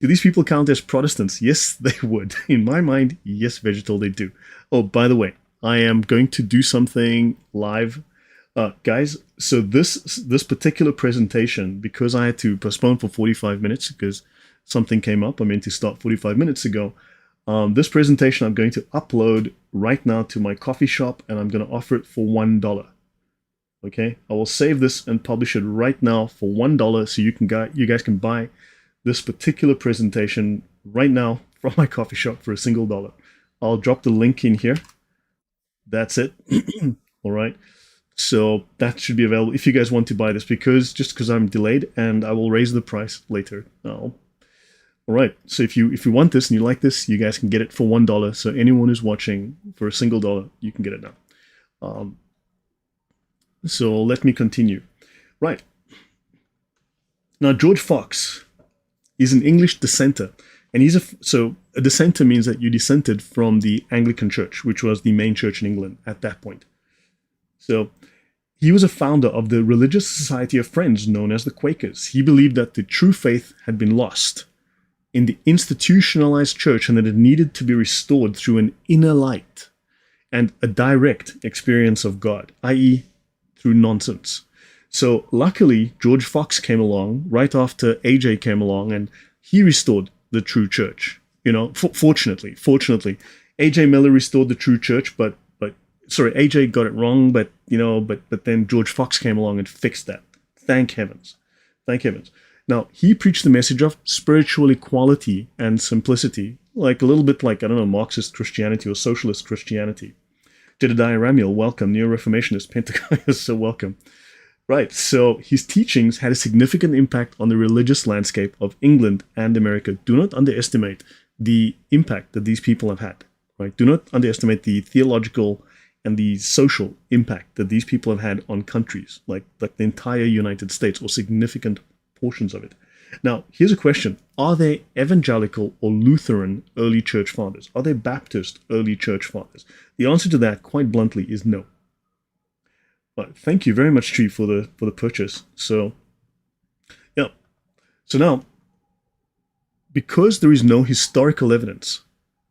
Do these people count as Protestants? Yes, they would. In my mind, yes, Vegetal, they do. Oh, by the way, I am going to do something live. Guys, so this particular presentation, because I had to postpone for 45 minutes because something came up, I meant to start 45 minutes ago. This presentation I'm going to upload right now to my coffee shop, and I'm going to offer it for $1. Okay, I will save this and publish it right now for $1, so you guys can buy this particular presentation right now from my coffee shop for a single dollar. I'll drop the link in here. That's it. All right. So that should be available if you guys want to buy this, because I'm delayed, and I will raise the price later. All right. So if you want this and you like this, you guys can get it for $1. So anyone who's watching, for a single dollar, you can get it now. So let me continue. Right. Now, George Fox is an English dissenter, and a dissenter means that you dissented from the Anglican Church, which was the main church in England at that point. So he was a founder of the religious society of Friends known as the Quakers. He believed that the true faith had been lost in the institutionalized church and that it needed to be restored through an inner light and a direct experience of God, i.e., through nonsense. So luckily, George Fox came along right after AJ came along, and he restored the true church. You know, fortunately, AJ Miller restored the true church, but AJ got it wrong, but then George Fox came along and fixed that. Thank heavens. Thank heavens. Now, he preached the message of spiritual equality and simplicity, like a little bit like, I don't know, Marxist Christianity or socialist Christianity. Jedediah Ramiel, welcome. Neo-Reformationist, Pentagon, so welcome. Right, so his teachings had a significant impact on the religious landscape of England and America. Do not underestimate the impact that these people have had. Right? Do not underestimate the theological and the social impact that these people have had on countries like the entire United States, or significant portions of it. Now, here's a question. Are they evangelical or Lutheran early church fathers? Are they Baptist early church fathers? The answer to that, quite bluntly, is no. But thank you very much, Tree, for the purchase. So, yeah. So now, because there is no historical evidence,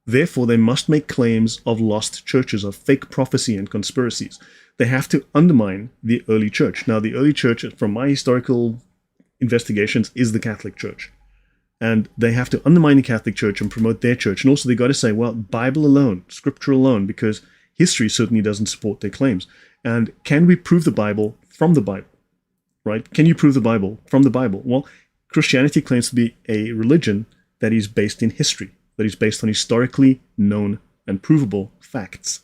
therefore they must make claims of lost churches, of fake prophecy and conspiracies. They have to undermine the early church. Now, the early church, from my historical investigations, is the Catholic Church. And they have to undermine the Catholic Church and promote their church. And also they got to say, well, Bible alone, Scripture alone, because history certainly doesn't support their claims. And can we prove the Bible from the Bible? Right? Can you prove the Bible from the Bible? Well, Christianity claims to be a religion that is based in history, that is based on historically known and provable facts.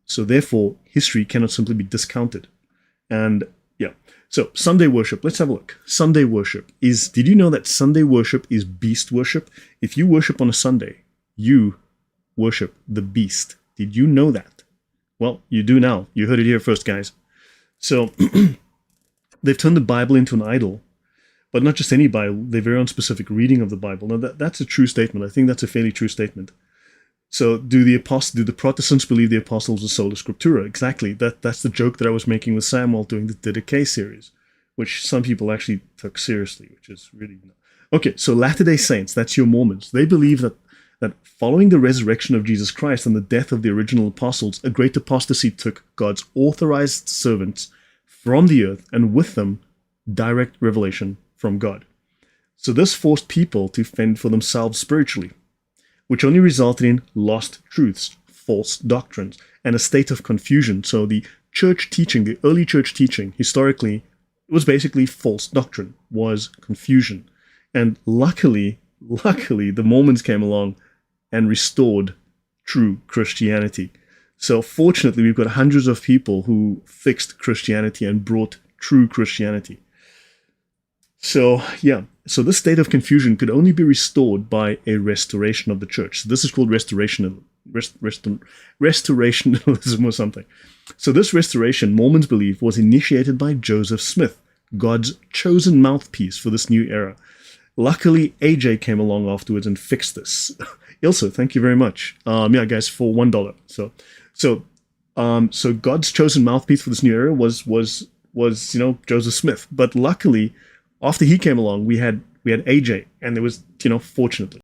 So therefore, history cannot simply be discounted. And yeah, so Sunday worship, let's have a look. Sunday worship did you know that Sunday worship is beast worship? If you worship on a Sunday, you worship the beast. Did you know that? Well, you do now. You heard it here first, guys. So they've turned the Bible into an idol, but not just any Bible, their very own specific reading of the Bible. Now, that's a true statement. I think that's a fairly true statement. So do the Protestants believe the apostles are sola scriptura? Exactly. That's the joke that I was making with Samuel during the Didache series, which some people actually took seriously, which is really... Okay, so Latter-day Saints, that's your Mormons. They believe that following the resurrection of Jesus Christ and the death of the original apostles, a great apostasy took God's authorized servants from the earth, and with them, direct revelation from God. So this forced people to fend for themselves spiritually, which only resulted in lost truths, false doctrines, and a state of confusion. So the church teaching, the early church teaching, historically, was basically false doctrine, was confusion. And luckily, the Mormons came along and restored true Christianity. So fortunately, we've got hundreds of people who fixed Christianity and brought true Christianity. So yeah, so this state of confusion could only be restored by a restoration of the church. So this is called restorationism or something. So this restoration, Mormons believe, was initiated by Joseph Smith, God's chosen mouthpiece for this new era. Luckily, AJ came along afterwards and fixed this. Ilse, thank you very much. Yeah, guys, for $1. So God's chosen mouthpiece for this new era was Joseph Smith. But luckily, after he came along, we had AJ, and there was fortunately.